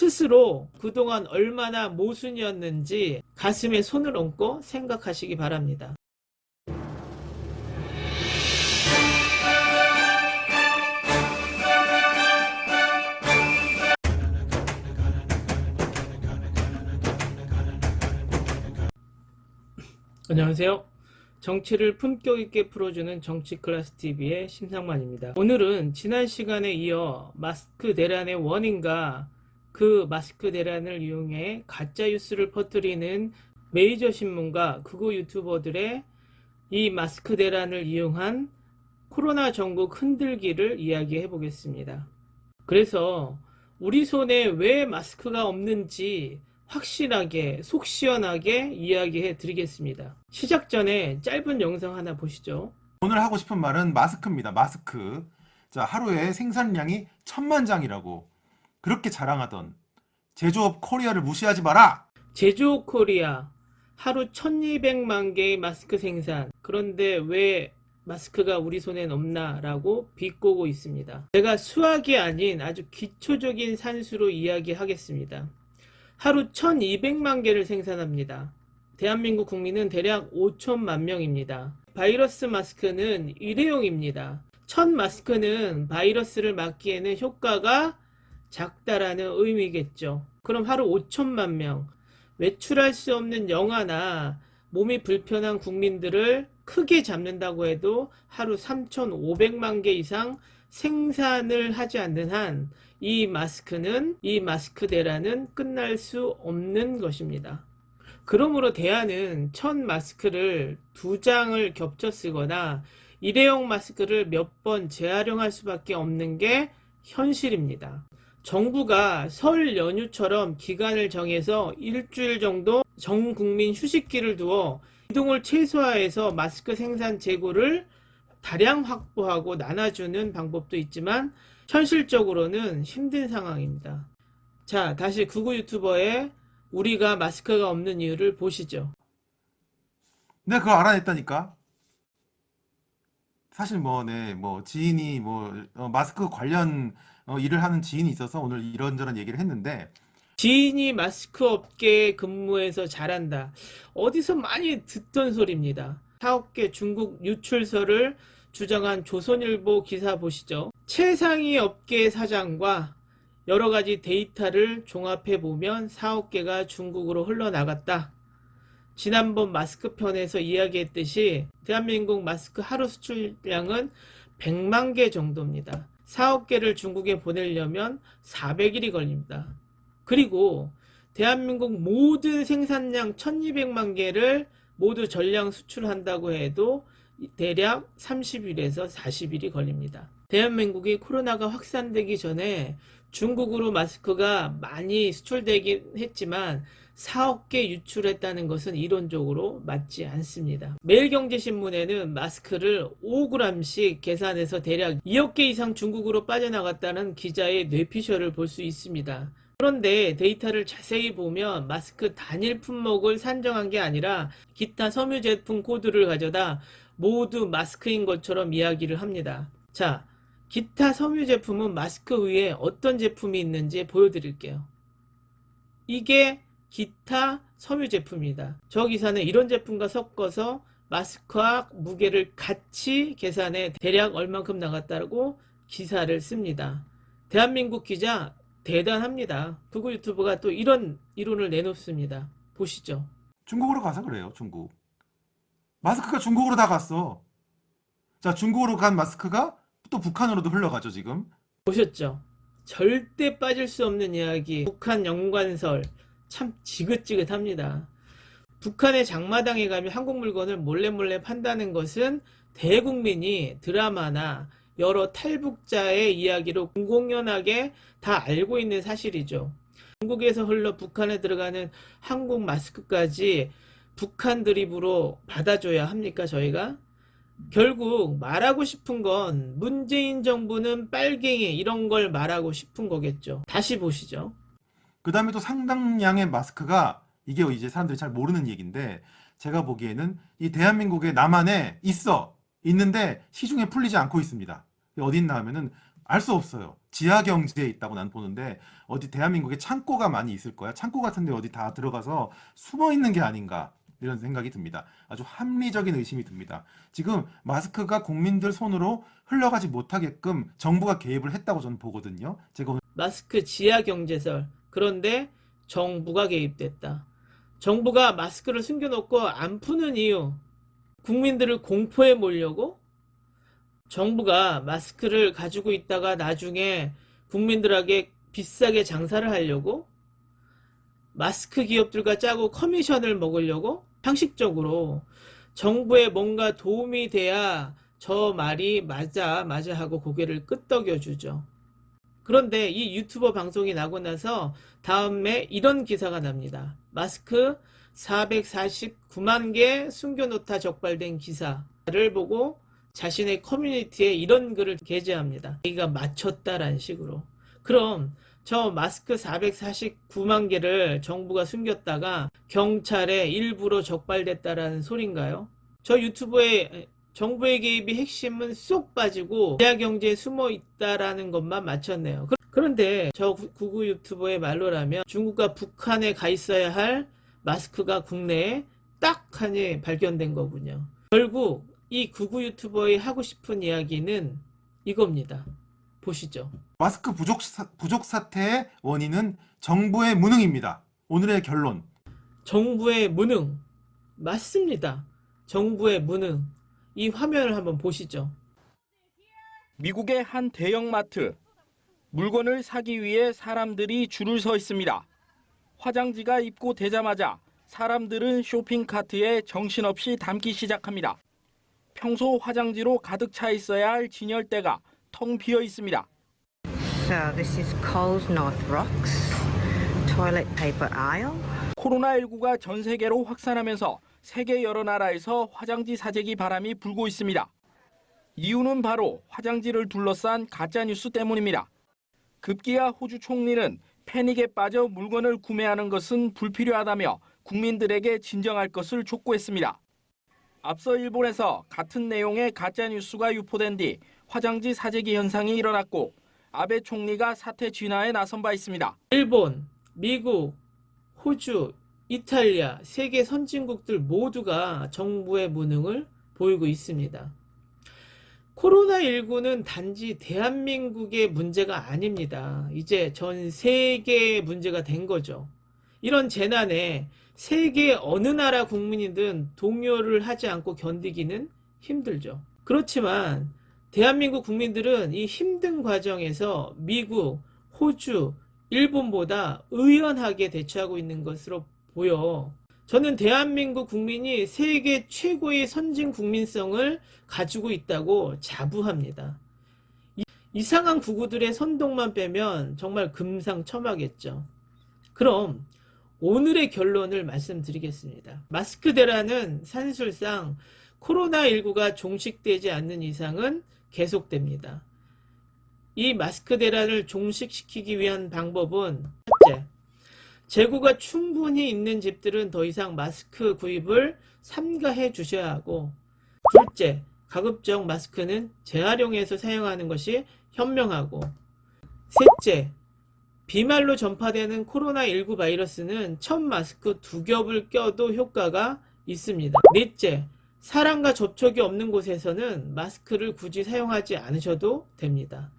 스스로 그동안 얼마나 모순이었는지 가슴에 손을 얹고 생각하시기 바랍니다. 안녕하세요. 정치를 품격 있게 풀어주는 정치클래스TV의 심상만입니다. 오늘은 지난 시간에 이어 마스크 대란의 원인과 그 마스크 대란을 이용해 가짜 뉴스를 퍼뜨리는 메이저 신문과 극우 유튜버들의 이 마스크 대란을 이용한 코로나 전국 흔들기를 이야기해 보겠습니다. 그래서 우리 손에 왜 마스크가 없는지 확실하게 속 시원하게 이야기해 드리겠습니다. 시작 전에 짧은 영상 하나 보시죠. 오늘 하고 싶은 말은 마스크입니다. 마스크. 자, 하루에 생산량이 1000만 장이라고 그렇게 자랑하던 제조업 코리아를 무시하지 마라. 제조업 코리아 하루 1200만 개의 마스크 생산. 그런데 왜 마스크가 우리 손엔 없나라고 비꼬고 있습니다. 제가 수학이 아닌 아주 기초적인 산수로 이야기하겠습니다. 하루 1200만 개를 생산합니다. 대한민국 국민은 대략 5천만 명입니다. 바이러스 마스크는 일회용입니다. 첫 마스크는 바이러스를 막기에는 효과가 작다라는 의미겠죠. 그럼 하루 5천만 명, 외출할 수 없는 영아나 몸이 불편한 국민들을 크게 잡는다고 해도 하루 3,500만 개 이상 생산을 하지 않는 한 이 마스크 대란은 끝날 수 없는 것입니다. 그러므로 대안은 첫 마스크를 2장을 겹쳐 쓰거나 일회용 마스크를 몇 번 재활용할 수밖에 없는 게 현실입니다. 정부가 설 연휴처럼 기간을 정해서 일주일 정도 전 국민 휴식기를 두어 이동을 최소화해서 마스크 생산 재고를 다량 확보하고 나눠주는 방법도 있지만 현실적으로는 힘든 상황입니다. 자, 다시 극우 유튜버의 우리가 마스크가 없는 이유를 보시죠. 내가 그거 알아냈다니까. 사실 지인이 마스크 관련 일을 하는 지인이 있어서 오늘 이런저런 얘기를 했는데, 지인이 마스크 업계에 근무해서 잘한다. 어디서 많이 듣던 소리입니다. 사업계 중국 유출설을 주장한 조선일보 기사 보시죠. 최상위 업계 사장과 여러 가지 데이터를 종합해 보면 사업계가 중국으로 흘러나갔다. 지난번 마스크 편에서 이야기했듯이 대한민국 마스크 하루 수출량은 100만 개 정도입니다. 사업계를 중국에 보내려면 400일이 걸립니다. 그리고 대한민국 모든 생산량 1200만 개를 모두 전량 수출한다고 해도 대략 30일에서 40일이 걸립니다. 대한민국이 코로나가 확산되기 전에 중국으로 마스크가 많이 수출되긴 했지만 4억 개 유출했다는 것은 이론적으로 맞지 않습니다. 매일경제신문에는 마스크를 5g씩 계산해서 대략 2억 개 이상 중국으로 빠져나갔다는 기자의 뇌피셜을 볼 수 있습니다. 그런데 데이터를 자세히 보면 마스크 단일 품목을 산정한 게 아니라 기타 섬유 제품 코드를 가져다 모두 마스크인 것처럼 이야기를 합니다. 자, 기타 섬유 제품은 마스크 위에 어떤 제품이 있는지 보여드릴게요. 이게 기타 섬유 제품입니다. 저 기사는 이런 제품과 섞어서 마스크와 무게를 같이 계산해 대략 얼만큼 나갔다고 기사를 씁니다. 대한민국 기자 대단합니다. 극우 유튜버가 또 이런 이론을 내놓습니다. 보시죠. 중국으로 가서 그래요. 중국. 마스크가 중국으로 다 갔어. 자, 중국으로 간 마스크가 또 북한으로도 흘러가죠, 지금. 보셨죠? 절대 빠질 수 없는 이야기. 북한 연관설. 참 지긋지긋합니다. 북한의 장마당에 가면 한국 물건을 몰래 판다는 것은 대국민이 드라마나 여러 탈북자의 이야기로 공공연하게 다 알고 있는 사실이죠. 중국에서 흘러 북한에 들어가는 한국 마스크까지 북한 드립으로 받아줘야 합니까, 저희가? 결국 말하고 싶은 건 문재인 정부는 빨갱이 이런 걸 말하고 싶은 거겠죠. 다시 보시죠. 그 다음에 또 상당량의 마스크가, 이게 이제 사람들이 잘 모르는 얘기인데, 제가 보기에는 이 대한민국의 남한에 있는데 시중에 풀리지 않고 있습니다. 어디 있나 하면은 알 수 없어요. 지하 경제에 있다고 난 보는데 어디 대한민국에 창고가 많이 있을 거야. 창고 같은 데 어디 다 들어가서 숨어 있는 게 아닌가 이런 생각이 듭니다. 아주 합리적인 의심이 듭니다. 지금 마스크가 국민들 손으로 흘러가지 못하게끔 정부가 개입을 했다고 저는 보거든요. 제가 오늘 마스크 지하 경제설. 그런데 정부가 개입됐다. 정부가 마스크를 숨겨놓고 안 푸는 이유. 국민들을 공포에 몰려고? 정부가 마스크를 가지고 있다가 나중에 국민들에게 비싸게 장사를 하려고? 마스크 기업들과 짜고 커미션을 먹으려고? 상식적으로 정부에 뭔가 도움이 돼야 저 말이 맞아 하고 고개를 끄덕여 주죠. 그런데 이 유튜버 방송이 나고 나서 다음에 이런 기사가 납니다. 마스크 449만 개 숨겨놓다 적발된 기사를 보고 자신의 커뮤니티에 이런 글을 게재합니다. 자기가 맞췄다라는 식으로. 그럼 저 마스크 449만 개를 정부가 숨겼다가 경찰에 일부러 적발됐다라는 소린가요? 저 유튜브에 정부의 개입이 핵심은 쏙 빠지고 지하 경제에 숨어 있다라는 것만 맞췄네요. 그런데 저 구구 유튜버의 말로라면 중국과 북한에 가 있어야 할 마스크가 국내에 딱 하니 발견된 거군요. 결국 이 구구 유튜버의 하고 싶은 이야기는 이겁니다. 보시죠. 마스크 부족 사태의 원인은 정부의 무능입니다. 오늘의 결론. 정부의 무능. 맞습니다. 정부의 무능. 이 화면을 한번 보시죠. 미국의 한 대형마트. 물건을 사기 위해 사람들이 줄을 서 있습니다. 화장지가 입고되자마자 사람들은 쇼핑카트에 정신없이 담기 시작합니다. 평소 화장지로 가득 차 있어야 할 진열대가 텅 비어 있습니다. So this is Coles North Rocks toilet paper aisle. 코로나19가 전 세계로 확산하면서 세계 여러 나라에서 화장지 사재기 바람이 불고 있습니다. 이유는 바로 화장지를 둘러싼 가짜뉴스 때문입니다. 급기야 호주 총리는 패닉에 빠져 물건을 구매하는 것은 불필요하다며 국민들에게 진정할 것을 촉구했습니다. 앞서 일본에서 같은 내용의 가짜뉴스가 유포된 뒤 화장지 사재기 현상이 일어났고 아베 총리가 사태 진화에 나선 바 있습니다. 일본, 미국, 호주, 이탈리아, 세계 선진국들 모두가 정부의 무능을 보이고 있습니다. 코로나19는 단지 대한민국의 문제가 아닙니다. 이제 전 세계의 문제가 된 거죠. 이런 재난에 세계 어느 나라 국민이든 동요를 하지 않고 견디기는 힘들죠. 그렇지만 대한민국 국민들은 이 힘든 과정에서 미국, 호주, 일본보다 의연하게 대처하고 있는 것으로 보여. 저는 대한민국 국민이 세계 최고의 선진 국민성을 가지고 있다고 자부합니다. 이상한 구구들의 선동만 빼면 정말 금상첨화겠죠. 그럼 오늘의 결론을 말씀드리겠습니다. 마스크 대란은 산술상 코로나19가 종식되지 않는 이상은 계속됩니다. 이 마스크 대란을 종식시키기 위한 방법은 첫째, 재고가 충분히 있는 집들은 더 이상 마스크 구입을 삼가해 주셔야 하고, 둘째, 가급적 마스크는 재활용해서 사용하는 것이 현명하고, 셋째, 비말로 전파되는 코로나19 바이러스는 첫 마스크 2겹을 껴도 효과가 있습니다. 넷째, 사람과 접촉이 없는 곳에서는 마스크를 굳이 사용하지 않으셔도 됩니다.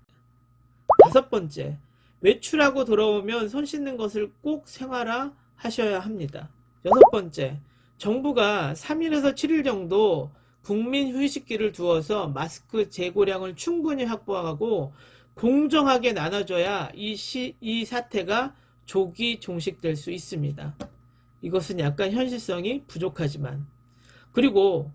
다섯 번째, 외출하고 돌아오면 손 씻는 것을 꼭 생활화하셔야 합니다. 여섯 번째, 정부가 3일에서 7일 정도 국민 휴식기를 두어서 마스크 재고량을 충분히 확보하고 공정하게 나눠줘야 이 사태가 조기 종식될 수 있습니다. 이것은 약간 현실성이 부족하지만. 그리고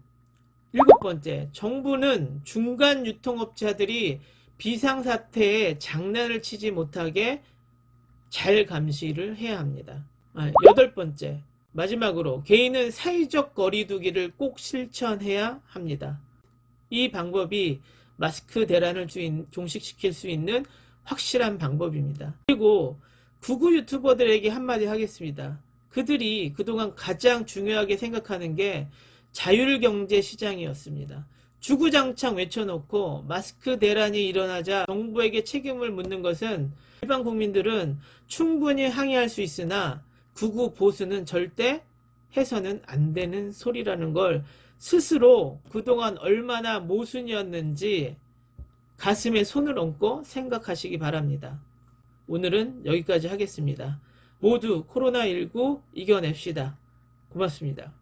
일곱 번째, 정부는 중간 유통업체들이 비상사태에 장난을 치지 못하게 잘 감시를 해야 합니다. 여덟 번째, 마지막으로 개인은 사회적 거리두기를 꼭 실천해야 합니다. 이 방법이 마스크 대란을 종식시킬 수 있는 확실한 방법입니다. 그리고 구구 유튜버들에게 한마디 하겠습니다. 그들이 그동안 가장 중요하게 생각하는 게 자율경제 시장이었습니다. 주구장창 외쳐놓고 마스크 대란이 일어나자 정부에게 책임을 묻는 것은 일반 국민들은 충분히 항의할 수 있으나 극우 보수는 절대 해서는 안 되는 소리라는 걸 스스로 그동안 얼마나 모순이었는지 가슴에 손을 얹고 생각하시기 바랍니다. 오늘은 여기까지 하겠습니다. 모두 코로나19 이겨냅시다. 고맙습니다.